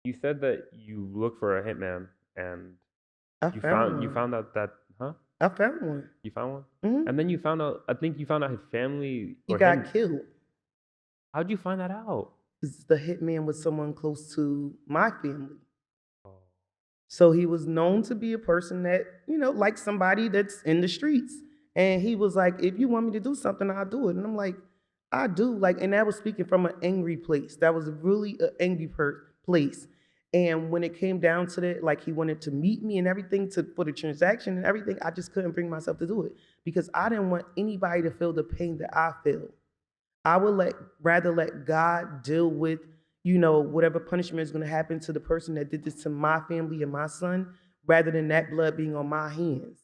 You said that you looked for a hitman and I found you one. found out that huh? I found one. You found one? Hmm. And then you found out I think you found out his family He or got him. killed. How'd you find that out? 'Cause the hitman was someone close to my family. Oh. So he was known to be a person that, like somebody that's in the streets. And he was like, if you want me to do something, I'll do it. And I'm like, I do. Like, and that was speaking from an angry place. That was really an angry place. And when it came down to that, like he wanted to meet me and everything for the transaction and everything, I just couldn't bring myself to do it because I didn't want anybody to feel the pain that I feel. I would rather let God deal with, whatever punishment is going to happen to the person that did this to my family and my son, rather than that blood being on my hands.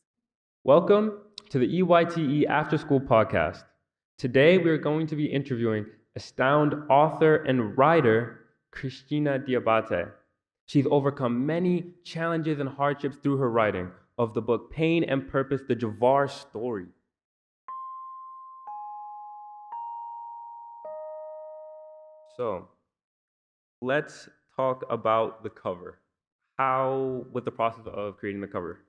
Welcome to the EYTE After School podcast. Today we are going to be interviewing astound author and writer Christina Diabate. She's overcome many challenges and hardships through her writing of the book Pain and Purpose: The Javar Story. So, let's talk about the cover. How was the process of creating the cover?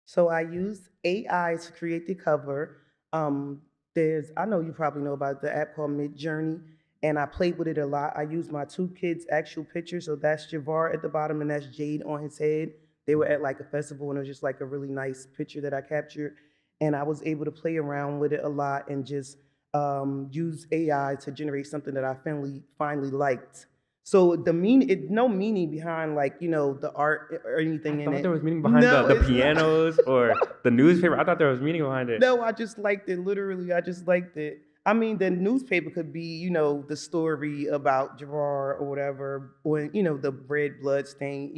So I used AI to create the cover. Um, I know you probably know about the app called Mid Journey, and I played with it a lot. I used my two kids' actual pictures, so that's Javar at the bottom and that's Jade on his head. They were at like a festival, and it was just like a really nice picture that I captured, and I was able to play around with it a lot and just use AI to generate something that I finally liked. So no meaning behind like the art or I anything in thought there it. was meaning behind No, the it's not. pianos or the newspaper. I thought there was meaning behind it. No, I just liked it. Literally, I just liked it. I mean, the newspaper could be, the story about Gerard or whatever, or the red blood stain.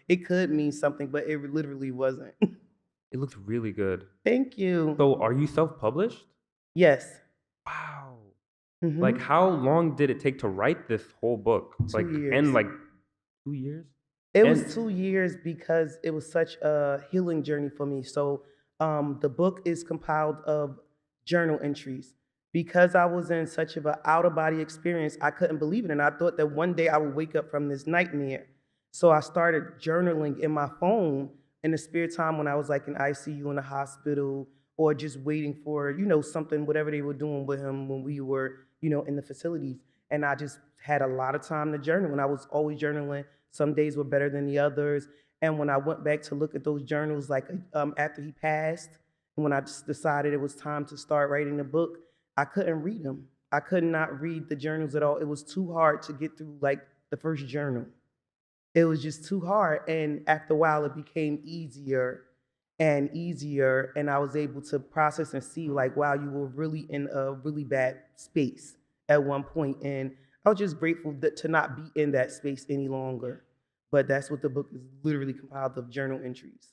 It could mean something, but it literally wasn't. It looks really good. Thank you. So, are you self-published? Yes. Wow. Like, Hmm. how long did it take to write this whole book? Two And years. like 2 years? It was And 2 years because it was such a healing journey for me. So the book is compiled of journal entries. Because I was in such of an out of body experience, I couldn't believe it. And I thought that one day I would wake up from this nightmare. So I started journaling in my phone in the spare time when I was like in ICU in the hospital or just waiting for, something, whatever they were doing with him when we were, in the facilities. And I just had a lot of time to journal. And I was always journaling. Some days were better than the others. And when I went back to look at those journals, like after he passed, and when I just decided it was time to start writing the book, I couldn't read them. I could not read the journals at all. It was too hard to get through like the first journal. It was just too hard. And after a while, it became easier and easier. And I was able to process and see, like, wow, you were really in a really bad space at one point. And I was just grateful to not be in that space any longer. But that's what the book is literally compiled of journal entries.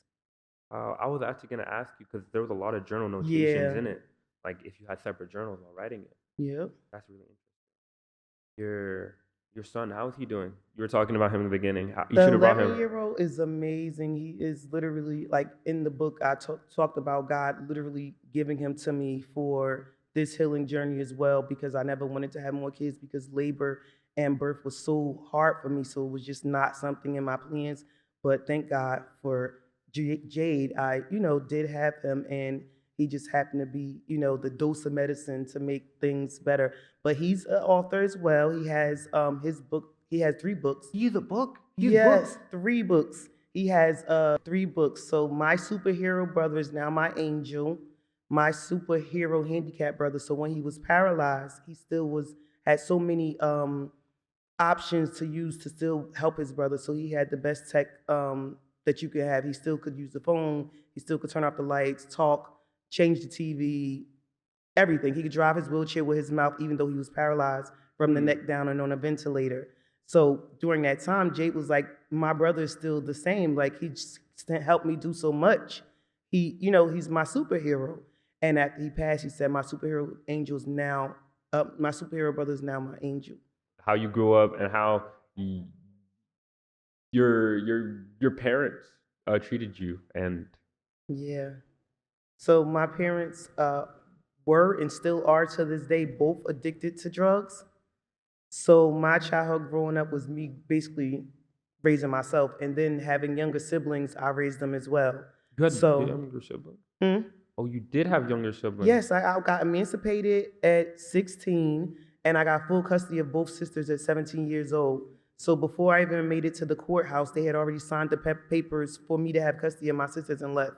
I was actually gonna ask you because there was a lot of journal notations Yeah. in it. Like, if you had separate journals while writing it, Yeah. that's really interesting. Your your son, how is he doing? You were talking about him in the beginning. You The should have brought 11-year him. year old is amazing. He is literally like in the book. I talked about God literally giving him to me for this healing journey as well because I never wanted to have more kids because labor and birth was so hard for me. So it was just not something in my plans. But thank God for Jade. I, did have him and he just happened to be, the dose of medicine to make things better. But he's an author as well. He has his book. He has three books. He has a book. He has Yes, books. three books. He has three books. So my superhero brother is now my angel. My superhero handicap brother. So when he was paralyzed, he still had so many options to use to still help his brother. So he had the best tech that you could have. He still could use the phone. He still could turn off the lights, talk, change the TV, everything. He could drive his wheelchair with his mouth, even though he was paralyzed from the neck down and on a ventilator. So during that time, Jade was like, my brother is still the same. Like he just helped me do so much. He's my superhero. And after he passed, he said, my superhero brother is now my angel. How you grew up and how your parents treated you and Yeah. So my parents were and still are to this day both addicted to drugs. So my childhood growing up was me basically raising myself. And then having younger siblings, I raised them as well. You had So, younger siblings? hmm? Oh, you did have younger siblings. Yes, I got emancipated at 16, and I got full custody of both sisters at 17 years old. So before I even made it to the courthouse, they had already signed the papers for me to have custody of my sisters and left.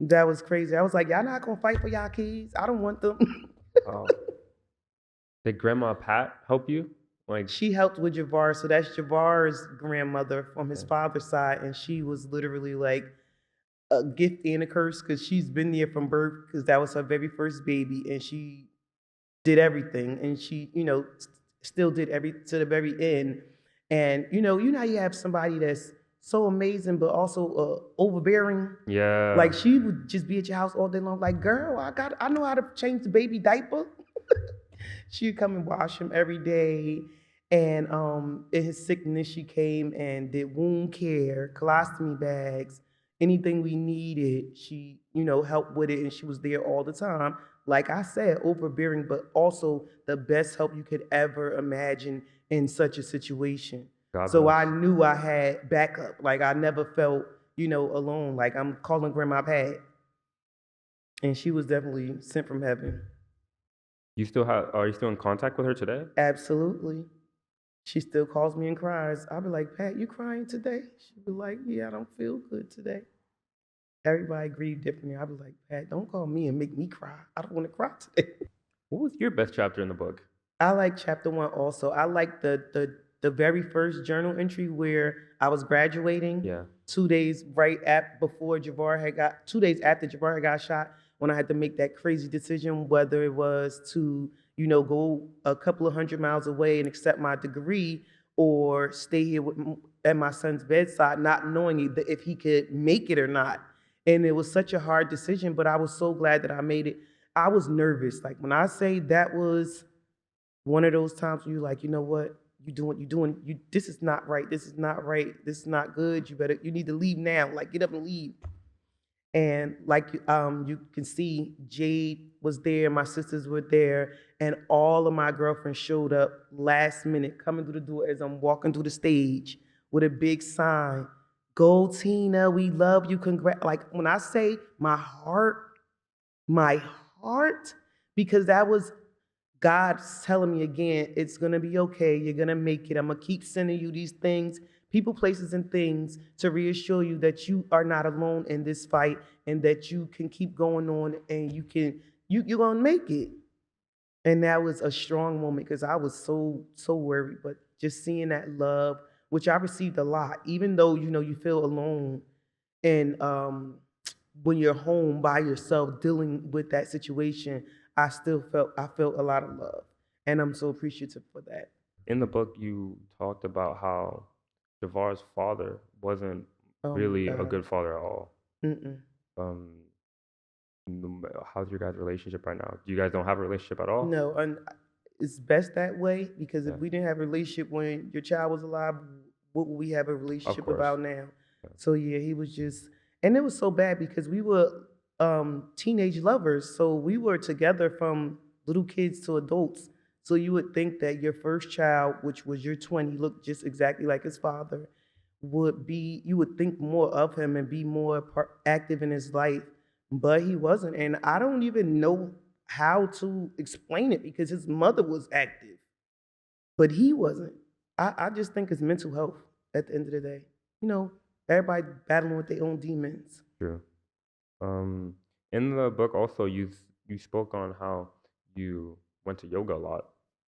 That was crazy. I was like, y'all not gonna fight for y'all kids? I don't want them. Oh. Did Grandma Pat help you? Like, She helped with Javar, so that's Javar's grandmother from his yeah. father's side, and she was literally like a gift and a curse because she's been there from birth because that was her very first baby, and she did everything, and she, still did every to the very end. And how you have somebody that's so amazing but also overbearing. Yeah. Like she would just be at your house all day long. Like, girl, I know how to change the baby diaper. She'd come and wash him every day. And in his sickness, she came and did wound care, colostomy bags, anything we needed. She, helped with it, and she was there all the time. Like I said, overbearing, but also the best help you could ever imagine in such a situation. God So I bless. knew I had backup. Like I never felt, alone. Like I'm calling Grandma Pat, and she was definitely sent from heaven. Are you still in contact with her today? Absolutely. She still calls me and cries. I'll be like, Pat, you crying today? She'll be like, yeah, I don't feel good today. Everybody grieve differently. I'll be like, Pat, don't call me and make me cry. I don't want to cry today. What was your best chapter in the book? I like chapter 1 also. I like the very first journal entry where I was graduating. Yeah. 2 days before Javar had got 2 days after Javar had got shot, when I had to make that crazy decision whether it was to, go a couple of 100 miles away and accept my degree or stay here at my son's bedside, not knowing if he could make it or not. And it was such a hard decision, but I was so glad that I made it. I was nervous. Like when I say that was one of those times where you're like, you know what? This is not right. This is not right. This is not good. You need to leave now. Like get up and leave. And like you can see, Jade was there, my sisters were there, and all of my girlfriends showed up last minute, coming through the door as I'm walking through the stage with a big sign, "Go Tina, we love you, congrats." Like when I say my heart, because that was God's telling me again, it's gonna be okay. You're gonna make it. I'm gonna keep sending you these things, people, places, and things to reassure you that you are not alone in this fight and that you can keep going on and you're gonna make it. And that was a strong moment because I was so worried. But just seeing that love, which I received a lot, even though you feel alone and when you're home by yourself dealing with that situation, I felt a lot of love, and I'm so appreciative for that. In the book, you talked about how Javar's father wasn't Oh my really a God. good father at all. Mm-mm. Um, how's your guys' relationship right now? You guys don't have a relationship at all? No, and it's best that way because if Yeah, we didn't have a relationship when your child was alive, what would we have a of relationship course. about now? Yeah. So yeah, he was just, and it was so bad because we were teenage lovers, so we were together from little kids to adults. So you would think that your first child, which was your twin, he looked just exactly like his father, you would think more of him and be more active in his life, but he wasn't. And I don't even know how to explain it because his mother was active, but he wasn't. I just think it's mental health at the end of the day. You know, everybody battling with their own demons. True. Um, in the book also, you spoke on how you went to yoga a lot.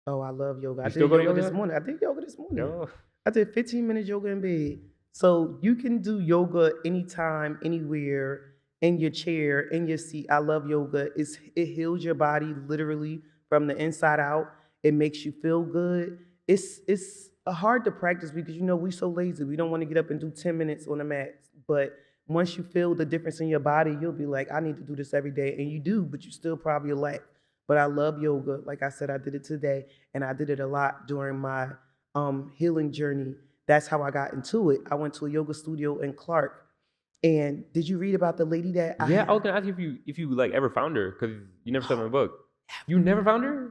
Oh, I love yoga. I You still did go to yoga this yoga? morning. I did yoga this morning. Yo. I did 15 minutes yoga in bed. So you can do yoga anytime, anywhere, in your chair, in your seat. I love yoga. It heals your body literally from the inside out. It makes you feel good. It's hard to practice because we so lazy. We don't want to get up and do 10 minutes on the mat. But once you feel the difference in your body, you'll be like, I need to do this every day. And you do, but you still probably lack. But I love yoga. Like I said, I did it today, and I did it a lot during my healing journey. That's how I got into it. I went to a yoga studio in Clark. And did you read about the lady that I Yeah, had? I was gonna ask you if you like ever found her because you never said in the book. You never found her?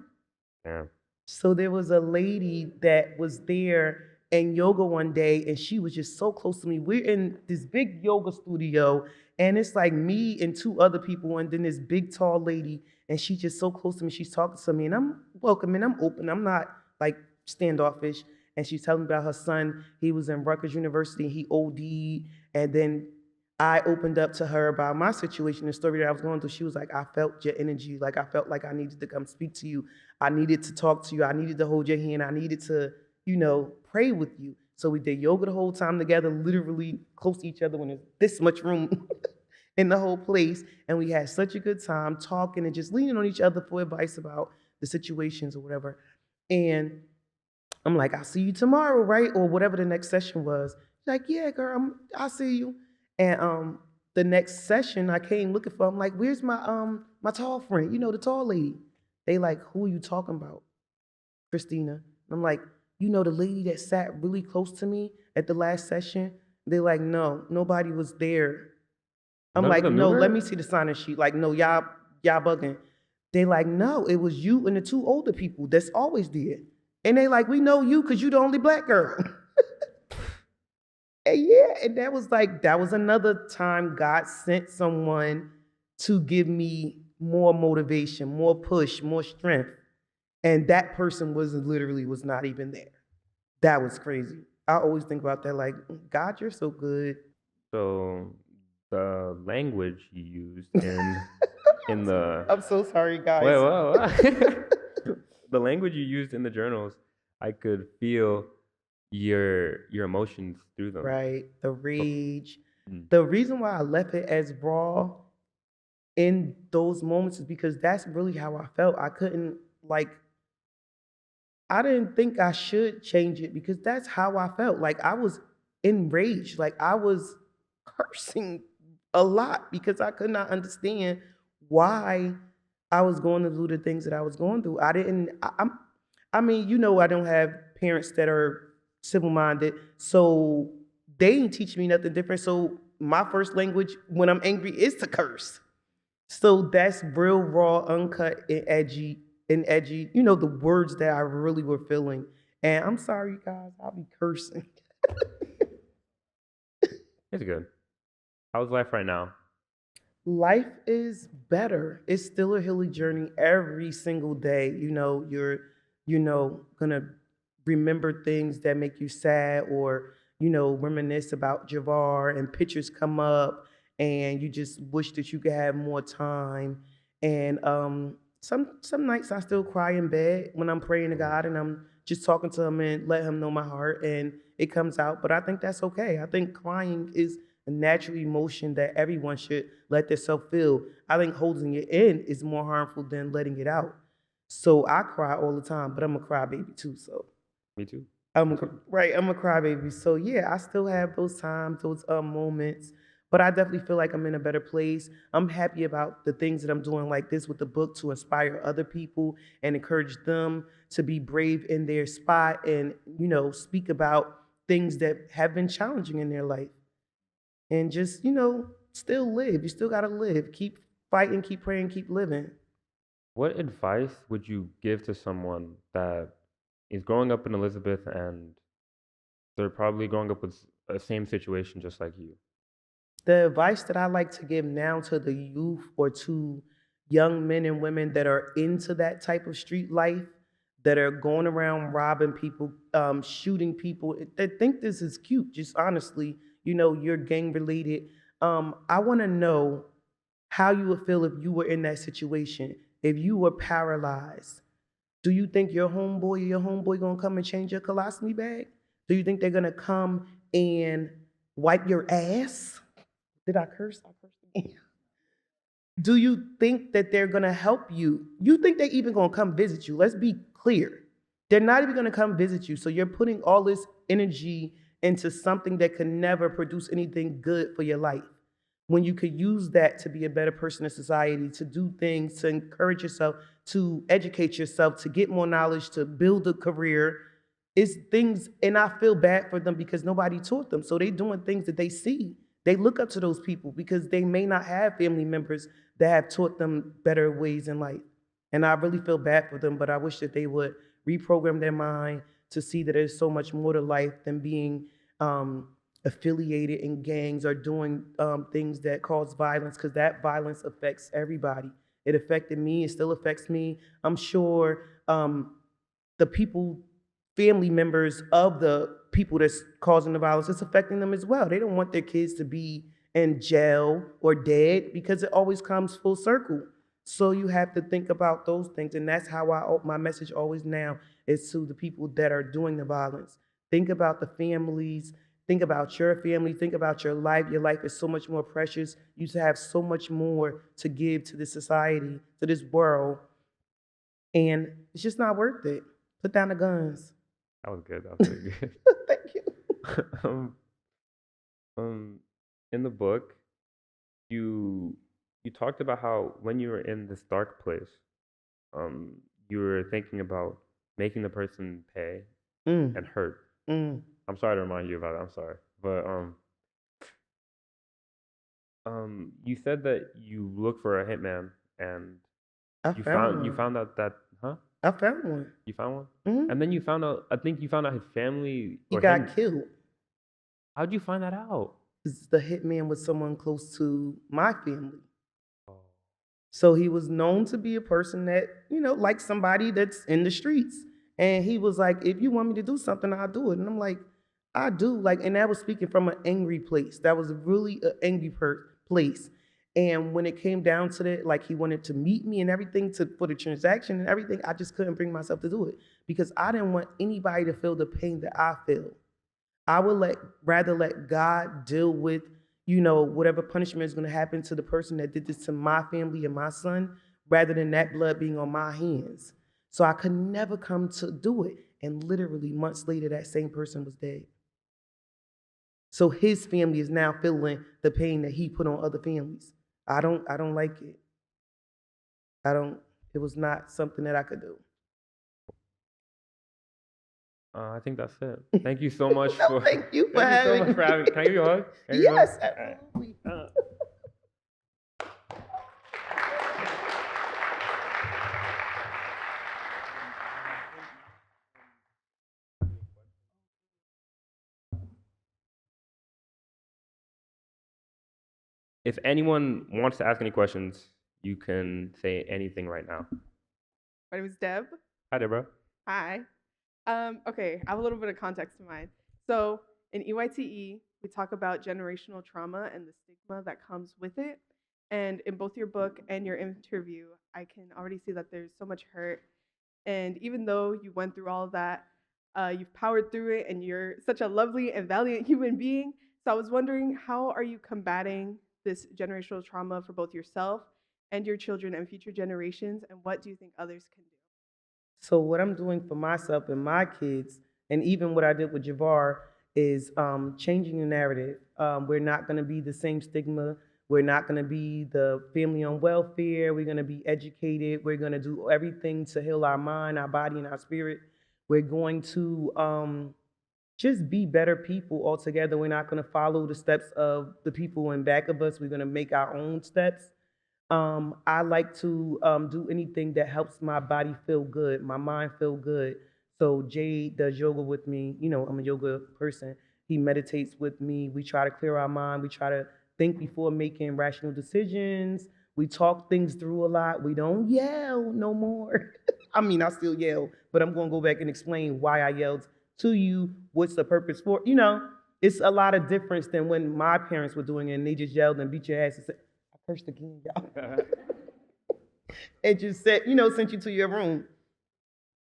Yeah. So there was a lady that was there, in yoga one day, and she was just so close to me. We're in this big yoga studio, and it's like me and two other people, and then this big tall lady, and she's just so close to me. She's talking to me, and I'm welcoming, I'm open, I'm not like standoffish. And she's telling me about her son. He was in Rutgers University, he OD'd, and then I opened up to her about my situation, the story that I was going through. She was like, I felt your energy. Like, I felt like I needed to come speak to you. I needed to talk to you. I needed to hold your hand. I needed to, pray with you. So we did yoga the whole time together, literally close to each other when there's this much room in the whole place. And we had such a good time talking and just leaning on each other for advice about the situations or whatever. And I'm like, I'll see you tomorrow, right? Or whatever the next session was. She's like, yeah, girl, I'll see you. And the next session I came looking for, I'm like, where's my tall friend? The tall lady. They like, who are you talking about? Christina. I'm like, the lady that sat really close to me at the last session? They like, no, nobody was there. I'm None of like, them knew no, let me her? see the sign-in sheet. Like, no, y'all bugging. They like, no, it was you and the two older people that's always there. And they like, we know you because you the only black girl. And yeah, and that was another time God sent someone to give me more motivation, more push, more strength. And that person was not even there. That was crazy. I always think about that, like, God, you're so good. So the language you used in the I'm so sorry, wait, guys. the language you used in the journals, I could feel your emotions through them. Right. The So, rage. mm, The reason why I left it as raw in those moments is because that's really how I felt. I couldn't, like, I didn't think I should change it because that's how I felt. Like, I was enraged. Like, I was cursing a lot because I could not understand why I was going through the things that I was going through. I mean, I don't have parents that are civil minded, so they didn't teach me nothing different. So my first language when I'm angry is to curse. So that's real raw, uncut, and edgy. The words that I really were feeling. And I'm sorry, guys, I'll be cursing. it's good. How's life right now? Life is better. It's still a healing journey every single day. You're, gonna remember things that make you sad or, reminisce about Javar and pictures come up and you just wish that you could have more time. And some nights I still cry in bed when I'm praying to Mhm. God and I'm just talking to him and let him know my heart and it comes out. But I think that's okay. I think crying is a natural emotion that everyone should let themselves feel. I think holding it in is more harmful than letting it out. So I cry all the time, but I'm a crybaby too. So Me too. I'm Me a, too. right. I'm a crybaby. So yeah, I still have those times, those moments. But I definitely feel like I'm in a better place. I'm happy about the things that I'm doing, like this with the book, to inspire other people and encourage them to be brave in their spot and speak about things that have been challenging in their life and just still live. You still gotta live. Keep fighting. Keep praying. Keep living. What advice would you give to someone that is growing up in Elizabeth and they're probably growing up with a same situation just like you? The advice that I like to give now to the youth or to young men and women that are into that type of street life, that are going around robbing people, shooting people, that think this is cute, just honestly, you're gang related. I want to know how you would feel if you were in that situation, if you were paralyzed. Do you think your homeboy or your homeboy gonna come and change your colostomy bag? Do you think they're gonna come and wipe your ass? Did I curse? I cursed again. Do you think that they're gonna help you? You think they even gonna come visit you? Let's be clear. They're not even gonna come visit you. So you're putting all this energy into something that can never produce anything good for your life. When you could use that to be a better person in society, to do things, to encourage yourself, to educate yourself, to get more knowledge, to build a career. It's things, and I feel bad for them because nobody taught them. So they doing things that they see. They look up to those people because they may not have family members that have taught them better ways in life. And I really feel bad for them, but I wish that they would reprogram their mind to see that there's so much more to life than being affiliated in gangs or doing things that cause violence, because that violence affects everybody. It affected me. It still affects me. I'm sure the people, family members of the people that's causing the violence, it's affecting them as well. They don't want their kids to be in jail or dead because it always comes full circle. So you have to think about those things, and that's how my message always now is to the people that are doing the violence. Think about the families. Think about your family. Think about your life. Your life is so much more precious. You have so much more to give to this society, to this world, and it's just not worth it. Put down the guns. That was good. That was really good. Thank you. um, in the book, you you talked about how when you were in this dark place, um, you were thinking about making the person pay Mm, and hurt. mm. I'm sorry to remind you about it. I'm sorry, but you said that you looked for a hitman and I found you one. found out that, huh? I found one. You found one, Hmm. and then you found out. I think you found out his family He or him. got killed. How'd you find that out? 'Cause the hitman was someone close to my family. Oh, So he was known to be a person that, like somebody that's in the streets. And he was like, if you want me to do something, I'll do it. And I'm like, I do. Like, and that was speaking from an angry place. That was really an angry place. And when it came down to that, like he wanted to meet me and everything for the transaction and everything, I just couldn't bring myself to do it because I didn't want anybody to feel the pain that I feel. I would rather let God deal with, whatever punishment is going to happen to the person that did this to my family and my son, rather than that blood being on my hands. So I could never come to do it. And literally months later, that same person was dead. So his family is now feeling the pain that he put on other families. I don't like it. It was not something that I could do. I think that's it. Thank you so much No, for thank you for thank you so much having for me. having. Can I give you a hug? Can I give you a hug? Yes, All right. absolutely. If anyone wants to ask any questions, you can say anything right now. My name is Deb. Hi, Deborah. Hi. Okay, I have a little bit of context to mine. So in EYTE, we talk about generational trauma and the stigma that comes with it. And in both your book and your interview, I can already see that there's so much hurt. And even though you went through all of that, you've powered through it, and you're such a lovely and valiant human being. So I was wondering, how are you combating this generational trauma for both yourself and your children and future generations? And what do you think others can do? So what I'm doing for myself and my kids, and even what I did with Javar, is changing the narrative. We're not going to be the same stigma. We're not going to be the family on welfare. We're going to be educated. We're going to do everything to heal our mind, our body, and our spirit. We're going to just be better people altogether. We're not going to follow the steps of the people in back of us. We're going to make our own steps. I like to do anything that helps my body feel good, my mind feel good. So Jay does yoga with me. I'm a yoga person. He meditates with me. We try to clear our mind. We try to think before making rational decisions. We talk things through a lot. We don't yell no more. I mean, I still yell, but I'm going to go back and explain why I yelled to you. What's the purpose for? It's a lot of difference than when my parents were doing it and they just yelled and beat your ass and said, I cursed again, y'all. It just said, sent you to your room.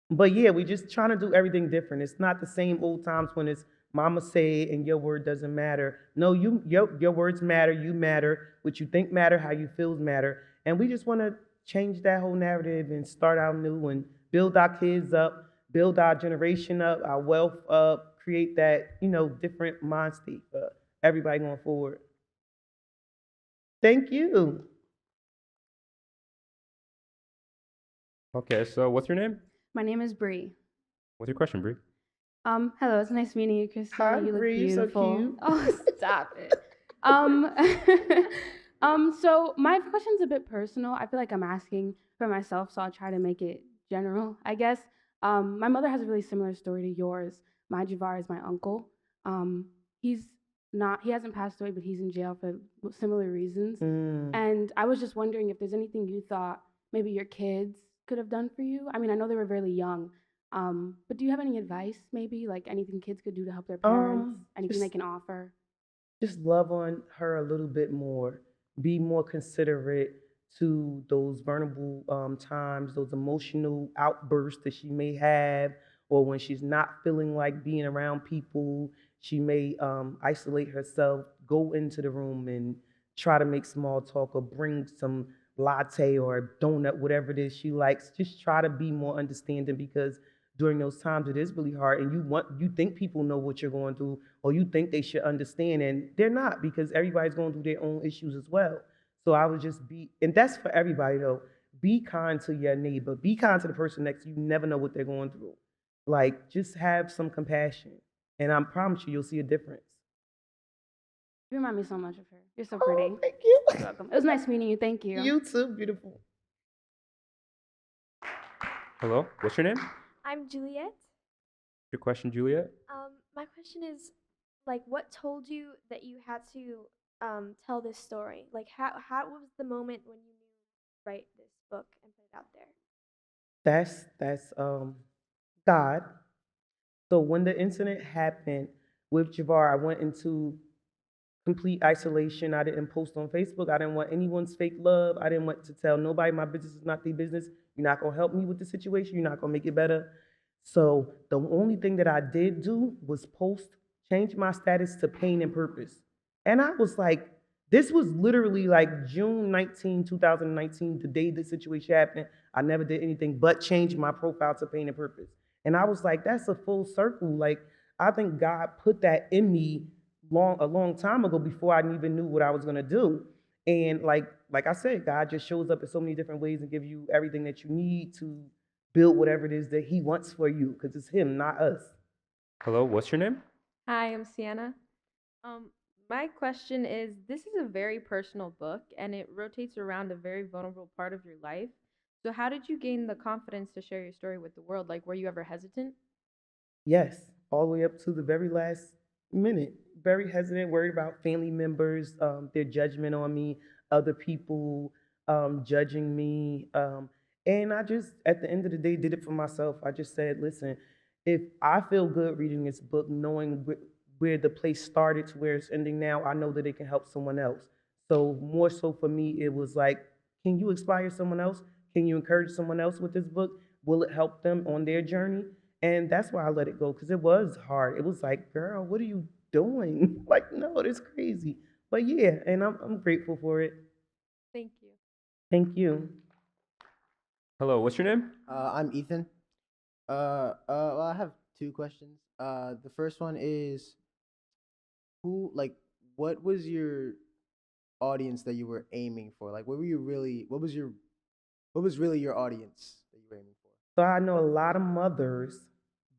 But yeah, we just trying to do everything different. It's not the same old times when it's mama say and your word doesn't matter. No, your words matter, you matter. What you think matter, how you feel matter. And we just want to change that whole narrative and start out new and build our kids up, build our generation up, our wealth up, create that, different mind state for everybody going forward. Thank you. Okay, so what's your name? My name is Bree. What's your question, Bree? Hello, it's nice meeting you, Christina. Hi, You look Bree, so beautiful. cute. Oh, stop it. So my question's a bit personal. I feel like I'm asking for myself, so I'll try to make it general, I guess. My mother has a really similar story to yours. My Javar is my uncle. Um, he's he hasn't passed away, but he's in jail for similar reasons. Mm. And I was just wondering if there's anything you thought maybe your kids could have done for you. I mean, I know they were really young, but do you have any advice, maybe like anything kids could do to help their parents? Anything they Just can offer? just love on her a little bit more. Be more considerate to those vulnerable times, those emotional outbursts that she may have, or when she's not feeling like being around people, she may isolate herself, go into the room and try to make small talk or bring some latte or donut, whatever it is she likes. Just try to be more understanding because during those times it is really hard and you think people know what you're going through or you think they should understand and they're not because everybody's going through their own issues as well. So I would just be, and that's for everybody though, be kind to your neighbor, be kind to the person next to you. You never know what they're going through. Like just have some compassion and I promise you you'll see a difference. You remind me so much of her. You're so Oh, pretty. thank you. You're welcome. It was nice meeting you. Thank you. You too, beautiful. Hello, what's your name? I'm Juliet. Your question, Juliet? My question is, like, what told you that you had to tell this story? Like, how was the moment when you knew to write this book and put it out there? That's God. So when the incident happened with Javar, I went into complete isolation. I didn't post on Facebook. I didn't want anyone's fake love. I didn't want to tell nobody my business is not their business. You're not gonna help me with the situation. You're not gonna make it better. So the only thing that I did do was post, change my status to pain and purpose. And I was like, this was literally like June 2019, the day this situation happened. I never did anything but change my profile to pain and purpose. And I was like, that's a full circle. Like, I think God put that in me a long time ago before I even knew what I was gonna do. And like I said, God just shows up in so many different ways and give you everything that you need to build whatever it is that He wants for you, because it's Him, not us. Hello, what's your name? Hi, I'm Sienna. Um, my question is, this is a very personal book and it rotates around a very vulnerable part of your life. So how did you gain the confidence to share your story with the world? Like, were you ever hesitant? Yes, all the way up to the very last minute. Very hesitant, worried about family members, their judgment on me, other people judging me. And I just, at the end of the day, did it for myself. I just said, listen, if I feel good reading this book, knowing where the place started to where it's ending now, I know that it can help someone else. So, more so for me, it was like, can you inspire someone else? Can you encourage someone else with this book? Will it help them on their journey? And that's why I let it go because it was hard. It was like, girl, what are you doing? Like, no, it's crazy. But yeah, and I'm grateful for it. Thank you. Thank you. Hello, what's your name? I'm Ethan. Well, I have two questions. The first one is what was your audience that you were aiming for? Like, what was really your audience that you were aiming for? So I know a lot of mothers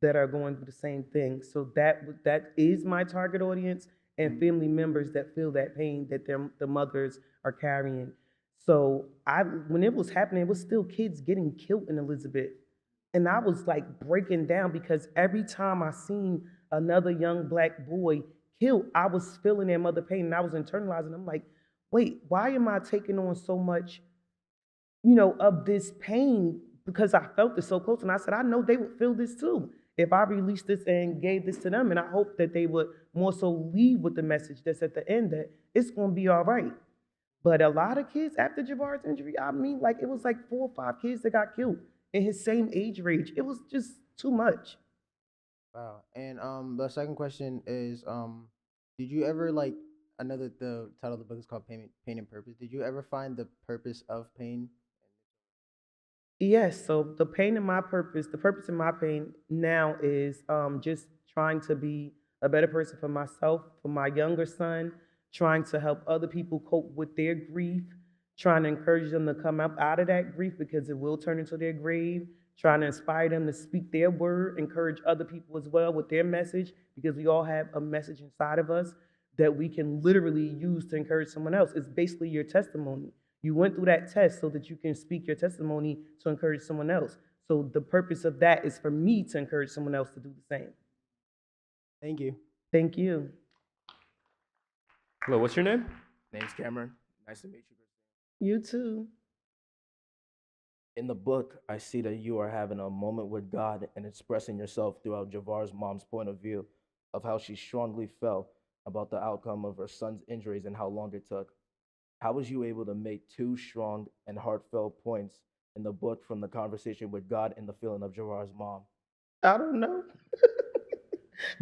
that are going through the same thing. So that is my target audience and family members that feel that pain that the mothers are carrying. So when it was happening, it was still kids getting killed in Elizabeth. And I was like breaking down because every time I seen another young black boy killed, I was feeling their mother pain and I was internalizing. I'm like, wait, why am I taking on so much, of this pain because I felt it so close. And I said, I know they would feel this too if I released this and gave this to them. And I hope that they would more so leave with the message that's at the end that it's going to be all right. But a lot of kids after Javar's injury, I mean, like it was like 4 or 5 kids that got killed in his same age range. It was just too much. Wow. And the second question is did you ever like another the title of the book is called Pain and Purpose. Did you ever find the purpose of pain? Yes, so the purpose in my pain now is just trying to be a better person for myself, for my younger son, trying to help other people cope with their grief, trying to encourage them to come up out of that grief because it will turn into their grave, trying to inspire them to speak their word, encourage other people as well with their message because we all have a message inside of us that we can literally use to encourage someone else. It's basically your testimony. You went through that test so that you can speak your testimony to encourage someone else. So the purpose of that is for me to encourage someone else to do the same. Thank you. Thank you. Hello, what's your name? Name's Cameron. Nice to meet you. You too. In the book, I see that you are having a moment with God and expressing yourself throughout Javar's mom's point of view of how she strongly felt about the outcome of her son's injuries and how long it took. How was you able to make two strong and heartfelt points in the book from the conversation with God and the feeling of Javar's mom? I don't know.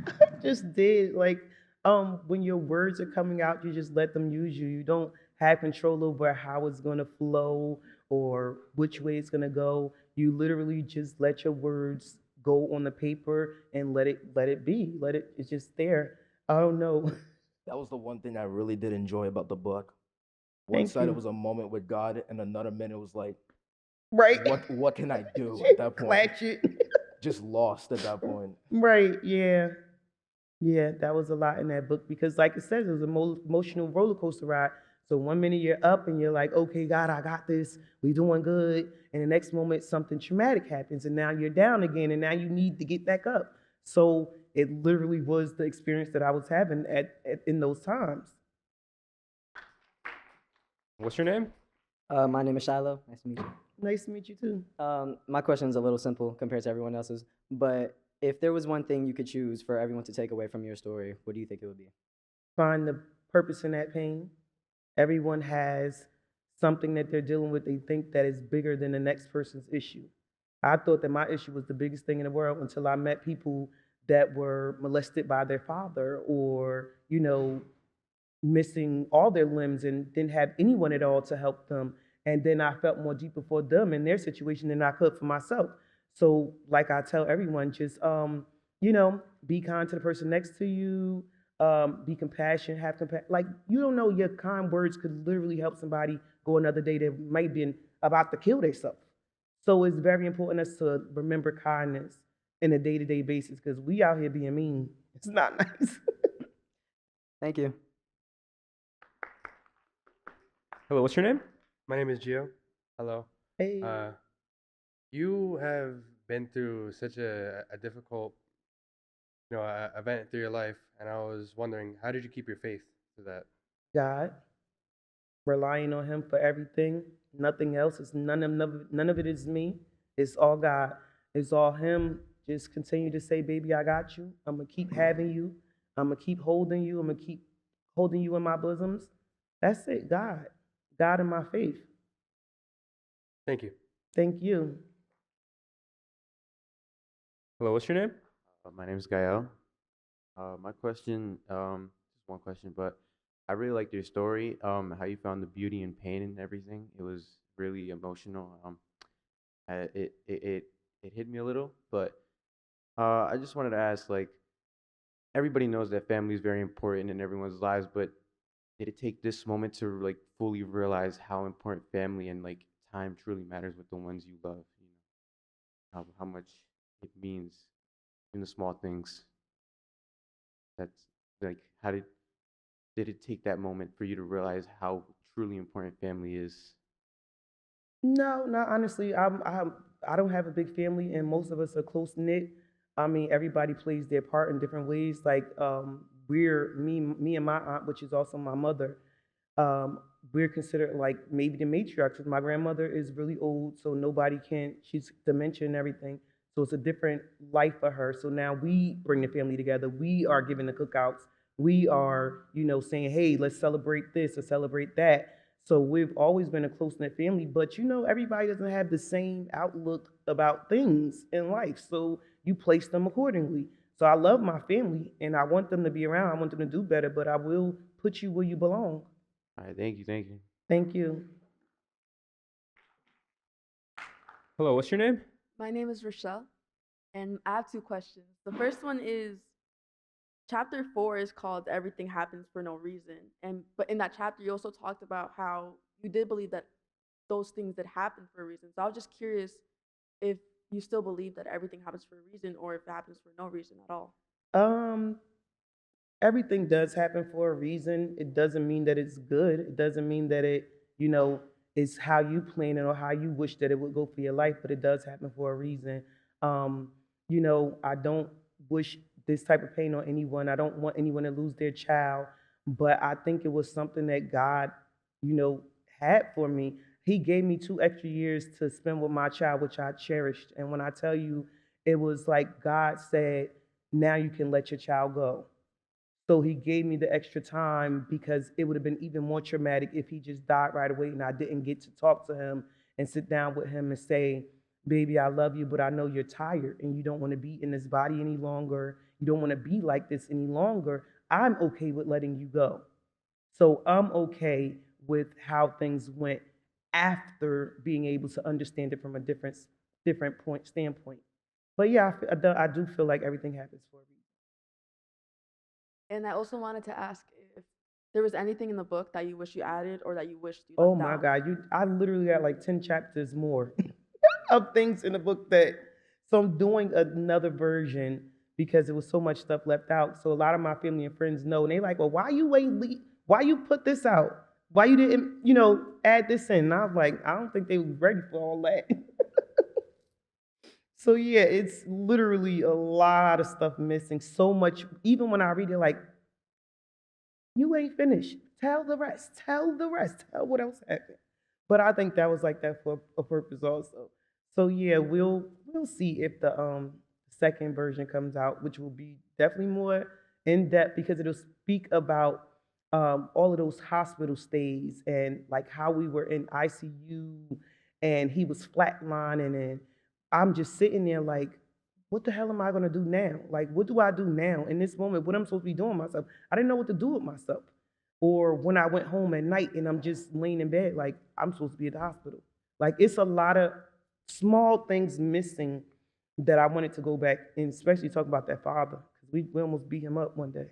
I just did. Like, when your words are coming out, you just let them use you. You don't have control over how it's gonna flow or which way it's gonna go. You literally just let your words go on the paper and let it be. It's just there. I don't know. That was the one thing I really did enjoy about the book. One Thank side it you. was a moment with God, and another minute was like, Right. what can I do at that point? Clatch it. Just lost at that point. Right, yeah. Yeah, that was a lot in that book because, like it says, it was a emotional roller coaster ride. So one minute you're up and you're like, okay, God, I got this. We doing good. And the next moment, something traumatic happens, and now you're down again, and now you need to get back up. So it literally was the experience that I was having in those times. What's your name? My name is Shiloh. Nice to meet you. Nice to meet you too. My question is a little simple compared to everyone else's, but if there was one thing you could choose for everyone to take away from your story, what do you think it would be? Find the purpose in that pain. Everyone has something that they're dealing with they think that is bigger than the next person's issue. I thought that my issue was the biggest thing in the world until I met people that were molested by their father or, missing all their limbs and didn't have anyone at all to help them. And then I felt more deeper for them in their situation than I could for myself. So, like I tell everyone, just be kind to the person next to you. Be compassionate, have compassion. Like you don't know, your kind words could literally help somebody go another day that might be about to kill themselves. So it's very important us to remember kindness in a day-to-day basis because we out here being mean. It's not nice. Thank you. Hello, what's your name? My name is Gio. Hello. Hey. You have been through such a difficult, event through your life, and I was wondering, how did you keep your faith through that? God, relying on Him for everything, nothing else. It's none of it is me. It's all God. It's all Him. Just continue to say, "Baby, I got you. I'm gonna keep having you. I'm gonna keep holding you. I'm gonna keep holding you in my bosoms." That's it. God in my faith. Thank you. Thank you. Hello, what's your name? My name is Gael. My question, just one question, but I really liked your story. How you found the beauty and pain and everything. It was really emotional. It hit me a little, but I just wanted to ask, like, everybody knows that family is very important in everyone's lives, but did it take this moment to like fully realize how important family and like time truly matters with the ones you love? How much it means in the small things. That's like, how did it take that moment for you to realize how truly important family is? No, not honestly. I don't have a big family, and most of us are close knit. I mean, everybody plays their part in different ways. Like we're me and my aunt, which is also my mother. Um, we're considered like maybe the matriarchs. 'Cause my grandmother is really old, so nobody can. She's dementia and everything. So it's a different life for her. So now we bring the family together. We are giving the cookouts. We are, saying, hey, let's celebrate this or celebrate that. So we've always been a close knit family, but everybody doesn't have the same outlook about things in life. So you place them accordingly. So I love my family and I want them to be around. I want them to do better, but I will put you where you belong. All right, thank you, thank you. Thank you. Hello, what's your name? My name is Rochelle, and I have two questions. The first one is chapter 4 is called Everything Happens for No Reason. But in that chapter, you also talked about how you did believe that those things did happen for a reason. So I was just curious if you still believe that everything happens for a reason or if it happens for no reason at all. Um, Everything does happen for a reason. It doesn't mean that it's good. It doesn't mean that it it's how you plan it or how you wish that it would go for your life, but it does happen for a reason. You know, I don't wish this type of pain on anyone. I don't want anyone to lose their child, but I think it was something that God, you know, had for me. He gave me 2 extra years to spend with my child, which I cherished. And when I tell you, it was like God said, now you can let your child go. So he gave me the extra time because it would have been even more traumatic if he just died right away and I didn't get to talk to him and sit down with him and say, baby, I love you, but I know you're tired and you don't want to be in this body any longer. You don't want to be like this any longer. I'm okay with letting you go. So I'm okay with how things went after being able to understand it from a different point standpoint. But yeah, I do feel like everything happens for a reason. And I also wanted to ask if there was anything in the book that you wish you added or that you wished you Oh left my out. God, I literally got like 10 chapters more of things in the book that, so I'm doing another version because there was so much stuff left out. So a lot of my family and friends know, and they like, well, why you why you put this out? Why you didn't, you know, add this in? And I was like, I don't think they were ready for all that. So yeah, it's literally a lot of stuff missing. So much, even when I read it, like, you ain't finished. Tell the rest. Tell the rest. Tell what else happened. But I think that was like that for a purpose also. So yeah, we'll see if the second version comes out, which will be definitely more in depth because it'll speak about all of those hospital stays and like how we were in ICU and he was flatlining and I'm just sitting there like, what the hell am I gonna do now? Like, what do I do now in this moment? What I'm supposed to be doing myself? I didn't know what to do with myself. Or when I went home at night and I'm just laying in bed, like I'm supposed to be at the hospital. Like it's a lot of small things missing that I wanted to go back and especially talk about that father because we almost beat him up one day.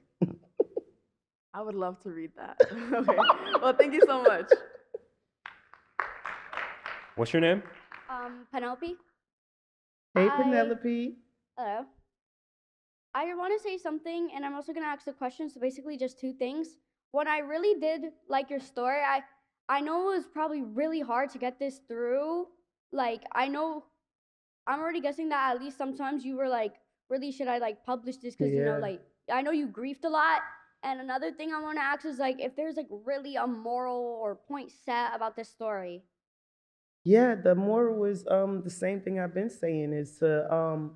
I would love to read that. Okay. Well, thank you so much. What's your name? Penelope. Hey, I Penelope. Hello. I want to say something, and I'm also gonna ask a question. So basically, just two things. One, I really did like your story. I know it was probably really hard to get this through. Like I know I'm already guessing that at least sometimes you were like, really, should I like publish this? Because you know, Yeah. like I know you grieved a lot. And another thing I want to ask is like, if there's like really a moral or point set about this story. Yeah, the moral was the same thing I've been saying is to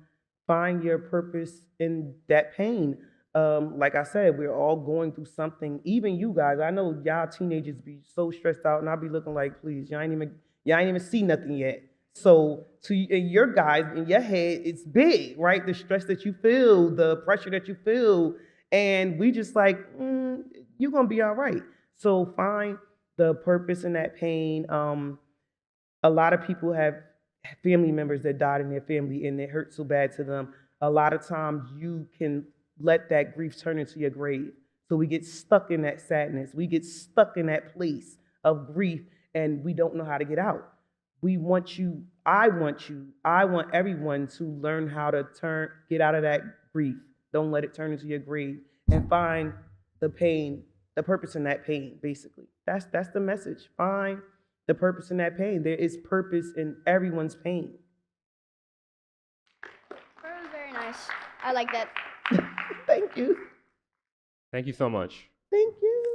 find your purpose in that pain. Like I said, we're all going through something. Even you guys, I know y'all teenagers be so stressed out, and I'll be looking like, please, y'all ain't even see nothing yet. So in your guys, in your head, it's big, right? The stress that you feel, the pressure that you feel, and we just like, you're gonna be all right. So find the purpose in that pain. A lot of people have family members that died in their family and it hurt so bad to them. A lot of times you can let that grief turn into your grave. So we get stuck in that sadness. We get stuck in that place of grief and we don't know how to get out. We want you, I want everyone to learn how to get out of that grief. Don't let it turn into your grave and find the pain, the purpose in that pain, basically. That's the message. Find the purpose in that pain. There is purpose in everyone's pain. Very, very nice. I like that. Thank you. Thank you so much. Thank you.